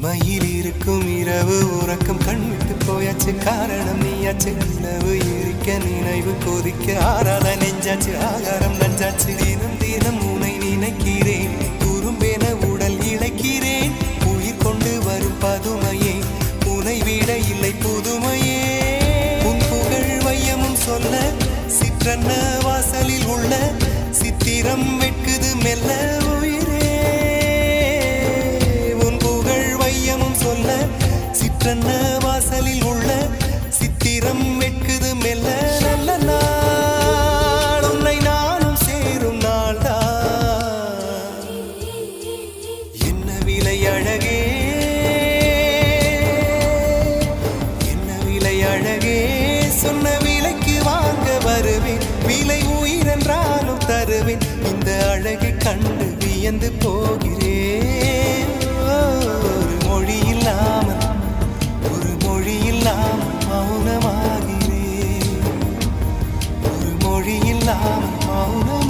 இமையில் இருக்கும் இரவு உறக்கம் கண்விட்டு போயாச்சு காரணம் நீயாச்சு நிலவு எரிக்க நினைவு கொதிக்க ஆறாத நெஞ்சாச்சு ஆகாரம் நஞ்சாச்சு தினம் தினம் உனை நினைக்கிறேன் குறும்பென உடல் இழைக்கிறேன் உயிர் கொண்டு வரும் பதுமையே உனை விட இல்லை புதுமையே உன் புகழ் வையமும் சொல்ல சிற்றன்ன வாசலில் உள்ள சித்திரம் வெட்குது மெல்ல உயிரே உன் புகழ் வையமும் சொல்ல சிற்றன்ன வாசலில் உள்ள சித்திரம் வெட்குது மெல்ல நல்ல நாள் உன்னை நானும் சேரும் நாள்தான் என்ன விலை அழகே என்ன விலை அழகே சொன்ன விலைக்கு வாங்க வருவேன் விலை உயிரென்றாலும் தருவேன் இந்த அழகை கண்டு வியந்து போகிறேன் ஒரு மொழி இல்லாமல் மௌனமாகிறேன் ஒரு மொழி இல்லாமல் மௌன